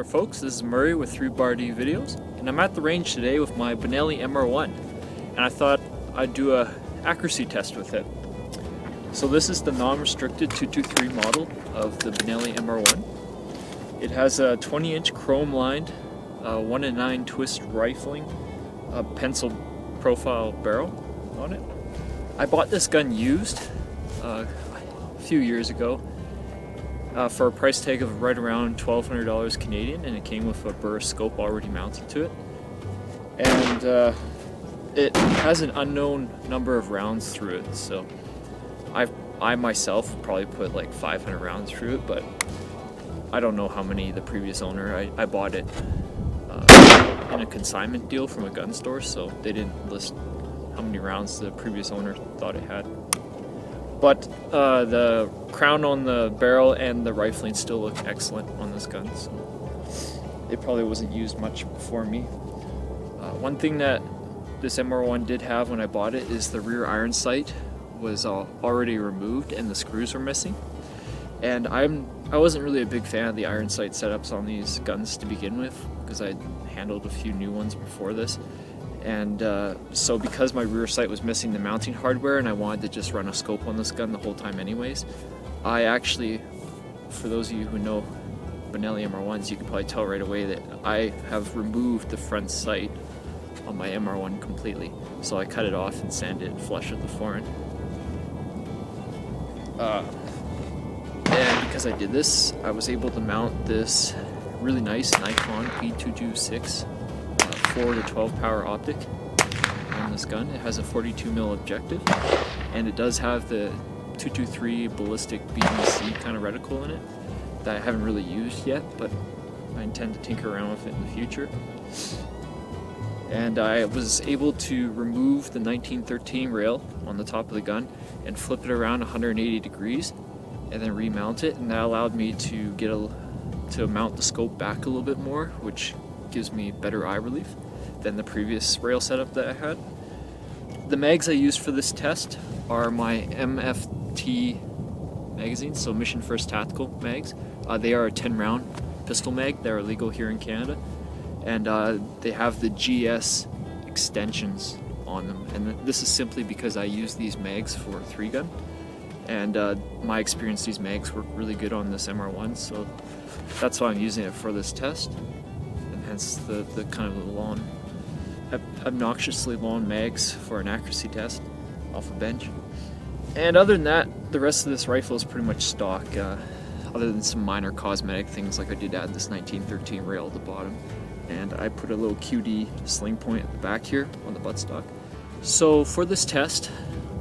there folks, this is Murray with 3Bar D Videos, and I'm at the range today with my Benelli MR1, and I thought I'd do a accuracy test with it. So this is the non-restricted 223 model of the Benelli MR1. It has a 20-inch chrome-lined 1-9 twist rifling pencil profile barrel on it. I bought this gun used a few years ago for a price tag of right around $1,200 Canadian, and it came with a burst scope already mounted to it. And it has an unknown number of rounds through it, so I myself probably put like 500 rounds through it, but I don't know how many the previous owner. I bought it in a consignment deal from a gun store, so they didn't list how many rounds the previous owner thought it had. But the crown on the barrel and the rifling still look excellent on this gun, so it probably wasn't used much before me. One thing that this MR1 did have when I bought it is the rear iron sight was already removed and the screws were missing. And I wasn't really a big fan of the iron sight setups on these guns to begin with, because I handled a few new ones before this. And so because my rear sight was missing the mounting hardware and I wanted to just run a scope on this gun the whole time anyways, I actually, for those of you who know Benelli MR1s, you can probably tell right away that I have removed the front sight on my MR1 completely. So I cut it off and sanded it flush with the forend. And because I did this, I was able to mount this really nice Nikon P226 4 to 12 power optic on this gun. It has a 42mm objective, and it does have the 223 ballistic BDC kind of reticle in it that I haven't really used yet, but I intend to tinker around with it in the future. And I was able to remove the 1913 rail on the top of the gun and flip it around 180 degrees and then remount it, and that allowed me to mount the scope back a little bit more, which gives me better eye relief than the previous rail setup that I had. The mags I used for this test are my MFT magazines, so Mission First Tactical mags. They are a 10 round pistol mag. They're illegal here in Canada, and they have the GS extensions on them, and this is simply because I use these mags for 3-gun, and my experience, these mags work really good on this MR1, so that's why I'm using it for this test. Hence the kind of the long, obnoxiously long mags for an accuracy test off a bench. And other than that, the rest of this rifle is pretty much stock, other than some minor cosmetic things, like I did add this 1913 rail at the bottom, and I put a little QD sling point at the back here on the buttstock. So for this test,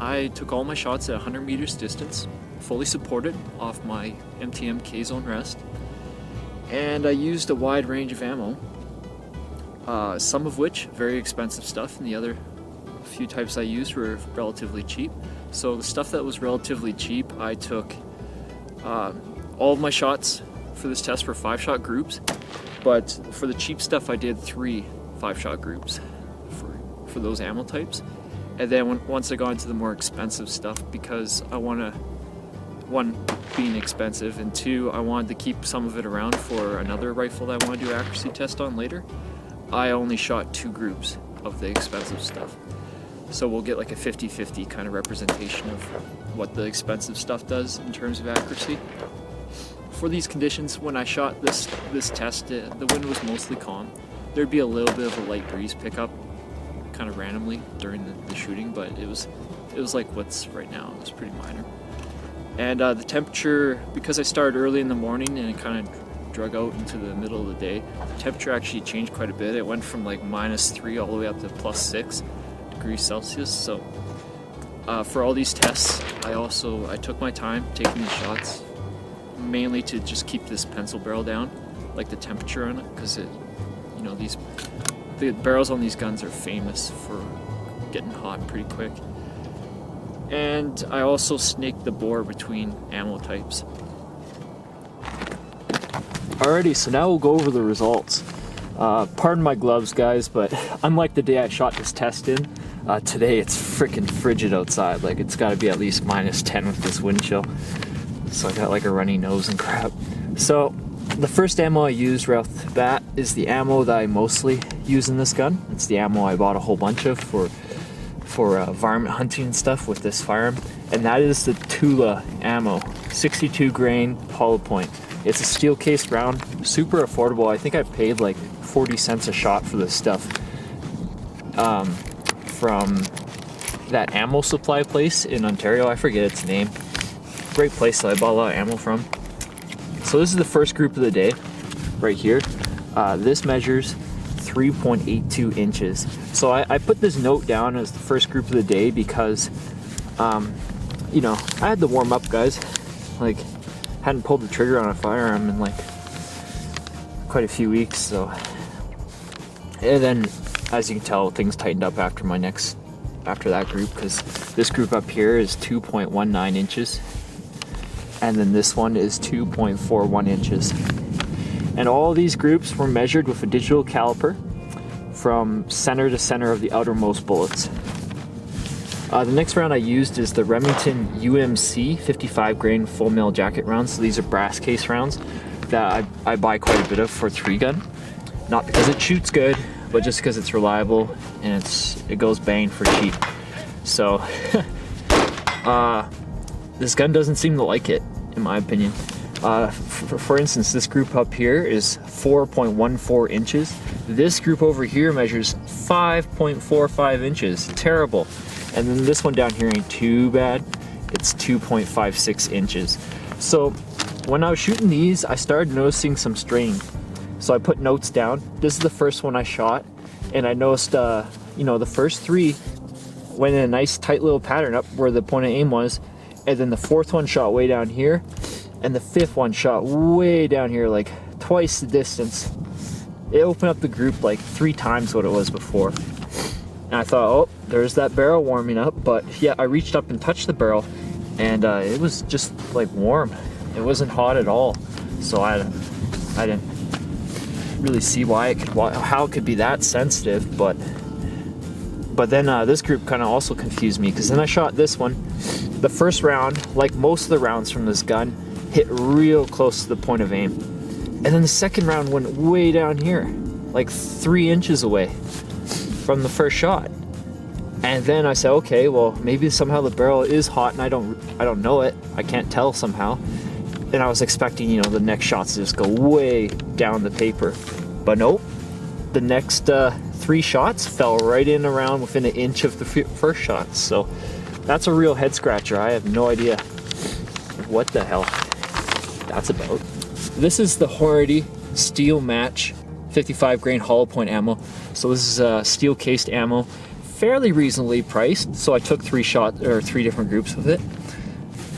I took all my shots at 100 meters distance, fully supported off my MTM K-Zone rest, and I used a wide range of ammo. Some of which very expensive stuff, and the other few types I used were relatively cheap. So the stuff that was relatively cheap, I took all of my shots for this test were 5-shot groups, but for the cheap stuff I did 3 5-shot groups for those ammo types. And then once I got into the more expensive stuff, because I want to, 1, being expensive, and 2, I wanted to keep some of it around for another rifle that I want to do an accuracy test on later, I only shot 2 groups of the expensive stuff. So we'll get like a 50-50 kind of representation of what the expensive stuff does in terms of accuracy. For these conditions, when I shot this test, the wind was mostly calm. There'd be a little bit of a light breeze pickup kind of randomly during the shooting, but it was like what's right now. It was pretty minor. And the temperature, because I started early in the morning and it kind of drug out into the middle of the day, the temperature actually changed quite a bit. It went from like -3 all the way up to +6 degrees Celsius. So for all these tests, I took my time taking the shots, mainly to just keep this pencil barrel down, like the temperature on it, because the barrels on these guns are famous for getting hot pretty quick. And I also snaked the bore between ammo types. Alrighty, so now we'll go over the results. Pardon my gloves, guys, but unlike the day I shot this test in, today it's freaking frigid outside. Like, it's gotta be at least -10 with this wind chill. So I got like a runny nose and crap. So the first ammo I used right off the bat is the ammo that I mostly use in this gun. It's the ammo I bought a whole bunch of for varmint hunting and stuff with this firearm, and that is the Tula ammo, 62 grain hollow point. It's a steel cased round, super affordable. I think I paid like 40 cents a shot for this stuff from that ammo supply place in Ontario. I forget its name. Great place that I bought a lot of ammo from. So this is the first group of the day right here. This measures 3.82 inches. So I put this note down as the first group of the day because, you know, I had to warm up, guys. Like, hadn't pulled the trigger on a firearm in like quite a few weeks. So, and then as you can tell, things tightened up after that group, because this group up here is 2.19 inches. And then this one is 2.41 inches. And all these groups were measured with a digital caliper from center to center of the outermost bullets. The next round I used is the Remington UMC 55 grain full metal jacket rounds. So these are brass case rounds that I buy quite a bit of for 3-gun. Not because it shoots good, but just because it's reliable and it goes bang for cheap. So this gun doesn't seem to like it, in my opinion. For instance, this group up here is 4.14 inches. This group over here measures 5.45 inches. Terrible. And then this one down here ain't too bad. It's 2.56 inches. So when I was shooting these, I started noticing some strain. So I put notes down. This is the first one I shot, and I noticed, you know, the first 3 went in a nice tight little pattern up where the point of aim was, and then the 4th one shot way down here, and the 5th one shot way down here, like twice the distance. It opened up the group like 3 times what it was before. And I thought, oh, there's that barrel warming up. But yeah, I reached up and touched the barrel, and it was just like warm. It wasn't hot at all. So I didn't really see how it could be that sensitive. But then this group kind of also confused me, because then I shot this one. The first round, like most of the rounds from this gun, hit real close to the point of aim. And then the second round went way down here, like 3 inches away from the first shot. And then I said, okay, well, maybe somehow the barrel is hot and I don't know it. I can't tell somehow. And I was expecting, you know, the next shots to just go way down the paper. But nope. The next 3 shots fell right in around within an inch of the first shot. So that's a real head scratcher. I have no idea what the hell that's about. This is the Hornady Steel Match 55 grain hollow point ammo. So this is steel cased ammo, fairly reasonably priced. So I took 3 different groups with it.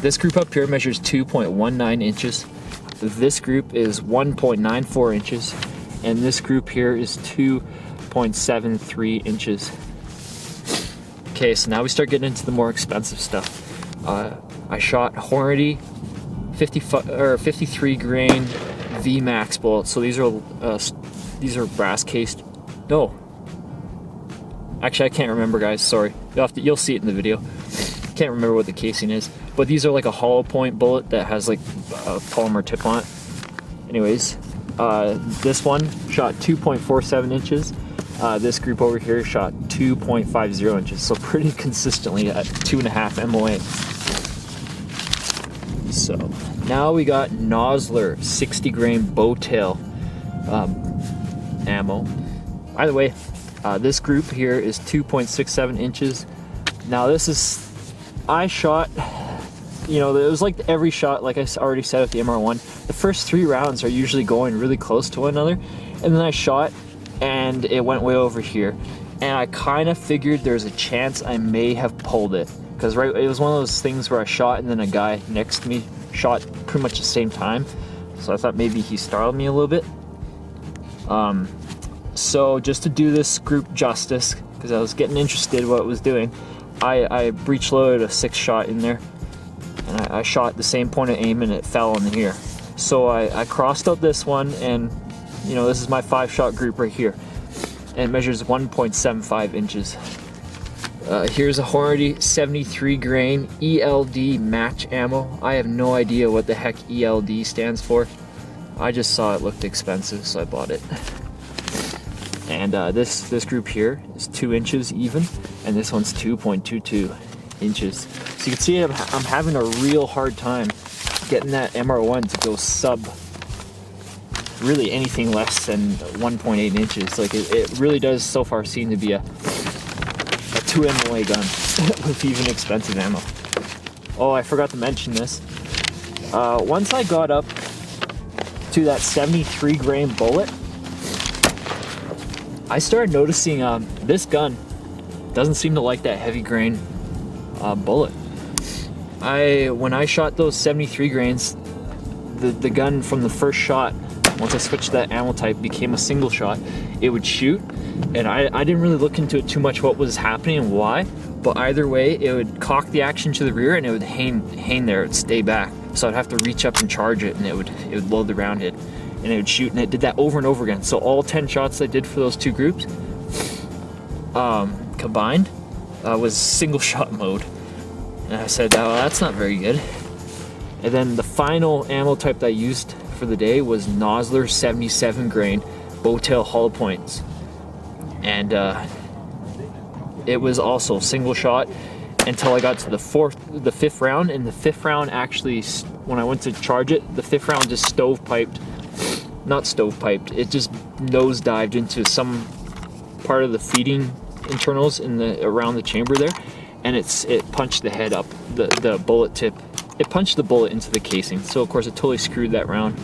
This group up here measures 2.19 inches. This group is 1.94 inches, and this group here is 2.73 inches. Okay, so now we start getting into the more expensive stuff. I shot Hornady 53 grain VMAX bullets. So these are brass cased. No, actually I can't remember, guys. Sorry, you'll see it in the video. Can't remember what the casing is, but these are like a hollow point bullet that has like a polymer tip on it. Anyways, this one shot 2.47 inches. This group over here shot 2.50 inches, so pretty consistently at 2.5 MOA. So now we got Nosler 60 grain bowtail ammo. By the way, this group here is 2.67 inches. Now this is, I shot, you know, it was like every shot, like I already said with the MR1, the first 3 rounds are usually going really close to one another, and then I shot and it went way over here, and I kind of figured there's a chance I may have pulled it, because it was one of those things where I shot and then a guy next to me shot pretty much the same time, so I thought maybe he startled me a little bit. So just to do this group justice, because I was getting interested what it was doing, I breech loaded a 6-shot in there, and I shot the same point of aim and it fell in here. So I crossed out this one, and you know, this is my 5-shot group right here, and it measures 1.75 inches. Here's a Hornady 73 grain ELD match ammo. I have no idea what the heck ELD stands for. I just saw it looked expensive, so I bought it. And this group here is 2 inches even, and this one's 2.22 inches. So you can see I'm having a real hard time getting that MR1 to go sub really anything less than 1.8 inches. Like it really does so far seem to be a 2 MOA gun with even expensive ammo. Oh, I forgot to mention this. Once I got up to that 73 grain bullet, I started noticing this gun doesn't seem to like that heavy grain bullet. When I shot those 73 grains, the gun from the first shot, once I switched that ammo type, became a single shot. It would shoot, and I didn't really look into it too much what was happening and why, but either way, it would cock the action to the rear and it would hang there, it would stay back. So I'd have to reach up and charge it, and it would load the round head, and it would shoot, and it did that over and over again. So all 10 shots I did for those 2 groups combined was single shot mode. And I said, oh, that's not very good. And then the final ammo type that I used for the day was Nosler 77 grain bowtail hollow points, and it was also single shot until I got to the 5th round. And the 5th round actually, when I went to charge it, the 5th round just it just nosedived into some part of the feeding internals around the chamber there, and it punched the head up, the bullet tip. It punched the bullet into the casing, so of course it totally screwed that round.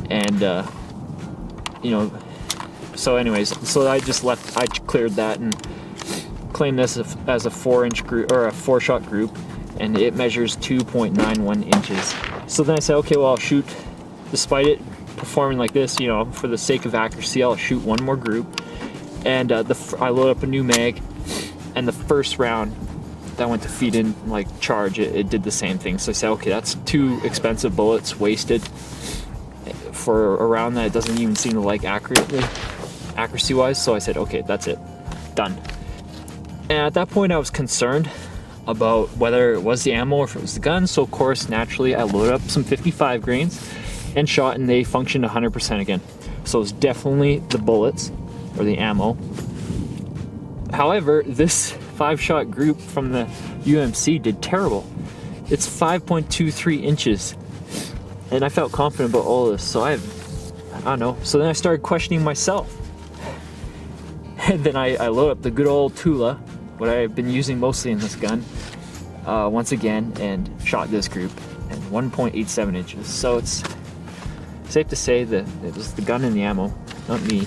And you know, so anyways, so I cleared that and claimed this as a 4-inch group, or a 4-shot group, and it measures 2.91 inches. So then I said, okay, well, I'll shoot, despite it performing like this, you know, for the sake of accuracy, I'll shoot one more group. And I load up a new mag, and the first round that went to feed in, like, charge, it did the same thing. So I said, okay, that's 2 expensive bullets wasted for a round that it doesn't even seem to like accuracy wise. So I said, okay, that's it, done. And at that point I was concerned about whether it was the ammo or if it was the gun. So of course, naturally, I loaded up some 55 grains and shot, and they functioned 100% again. So it's definitely the bullets or the ammo. However, this 5-shot group from the UMC did terrible. It's 5.23 inches, and I felt confident about all this. So I don't know. So then I started questioning myself, and then I load up the good old Tula, what I've been using mostly in this gun, once again, and shot this group at 1.87 inches. So it's safe to say that it was the gun and the ammo, not me.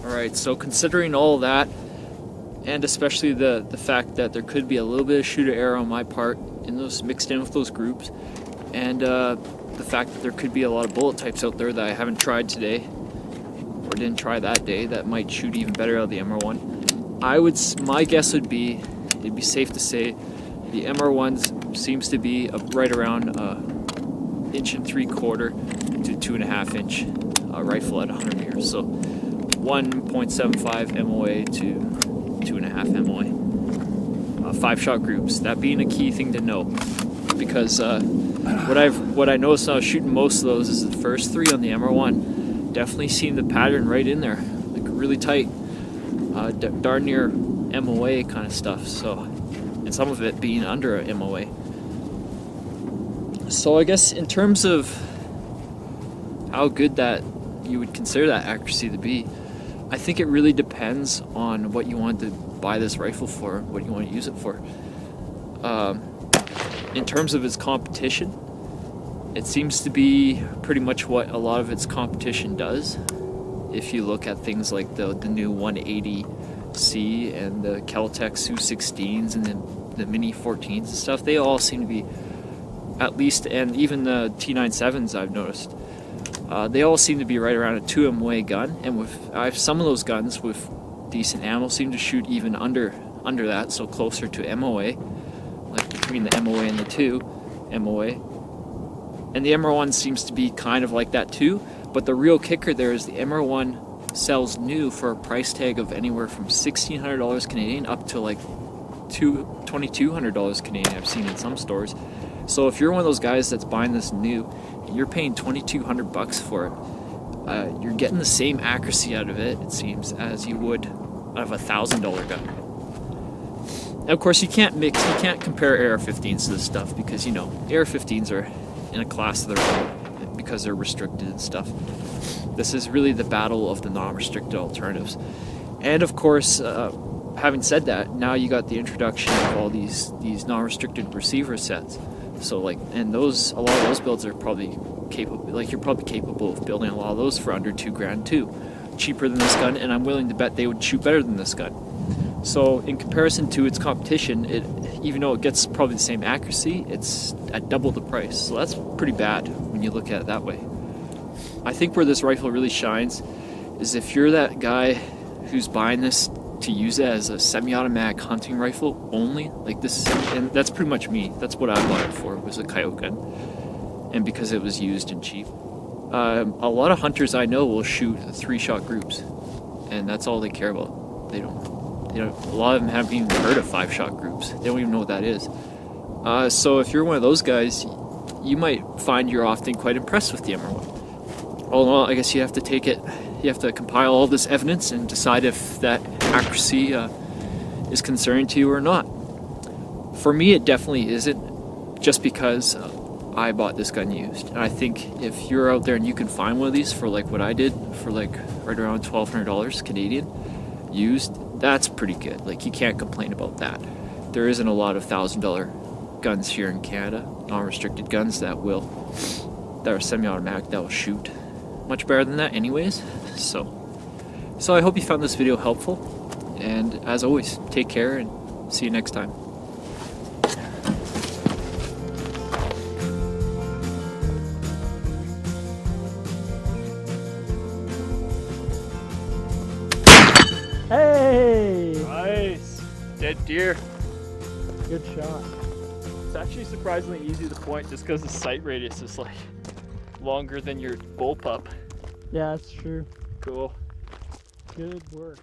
Alright, so considering all that, and especially the fact that there could be a little bit of shooter error on my part in those, mixed in with those groups, and the fact that there could be a lot of bullet types out there that I haven't tried today, or didn't try that day, that might shoot even better out of the MR1, my guess would be, it'd be safe to say the MR1 seems to be right around 1.75 to 2.5 inch rifle at 100 meters. So 1.75 MOA to 2.5 MOA. 5-shot groups, that being a key thing to know, because what I noticed when I was shooting most of those is the first 3 on the MR1 definitely seemed the pattern right in there, like really tight, darn near MOA kind of stuff. So, and some of it being under a MOA. So I guess in terms of how good that you would consider that accuracy to be, I think it really depends on what you want to buy this rifle for, what you want to use it for. In terms of its competition, it seems to be pretty much what a lot of its competition does. If you look at things like the new 180C and the Kel-Tec Su-16s and the Mini 14s and stuff, they all seem to be, at least, and even the T97s I've noticed, they all seem to be right around a 2 MOA gun, and some of those guns with decent ammo seem to shoot even under that, so closer to MOA, like between the MOA and the 2 MOA. And the MR1 seems to be kind of like that too, but the real kicker there is the MR1 sells new for a price tag of anywhere from $1,600 Canadian up to like $2,200 Canadian, I've seen in some stores. So if you're one of those guys that's buying this new, and you're paying $2,200 for it, you're getting the same accuracy out of it, it seems, as you would out of a $1,000 gun. Now, of course, you can't compare AR-15s to this stuff because, you know, AR-15s are in a class of their own because they're restricted and stuff. This is really the battle of the non-restricted alternatives. And of course, having said that, now you got the introduction of all these non-restricted receiver sets. So like, and a lot of those builds are probably capable, like you're probably capable of building a lot of those for under $2,000 too. Cheaper than this gun, and I'm willing to bet they would shoot better than this gun. So in comparison to its competition, even though it gets probably the same accuracy, it's at double the price. So that's pretty bad when you look at it that way. I think where this rifle really shines is if you're that guy who's buying this to use it as a semi-automatic hunting rifle only, like this, and that's pretty much me. That's what I bought it for, was a coyote gun, and because it was used and cheap. A lot of hunters I know will shoot 3-shot groups, and that's all they care about. They don't. A lot of them haven't even heard of 5-shot groups. They don't even know what that is. So if you're one of those guys, you might find you're often quite impressed with the MR1. All in all, I guess you have to take it. You have to compile all this evidence and decide if that accuracy is concerning to you or not. For me, it definitely isn't, just because I bought this gun used. And I think if you're out there and you can find one of these for like what I did, for like right around $1,200 Canadian used, that's pretty good. Like, you can't complain about that. There isn't a lot of $1,000 guns here in Canada, non-restricted guns that are semi-automatic, that will shoot much better than that anyways. So I hope you found this video helpful, and as always, take care and see you next time. Hey! Nice! Dead deer. Good shot. It's actually surprisingly easy to point just because the sight radius is like longer than your bullpup. Yeah, that's true. Cool. Good work.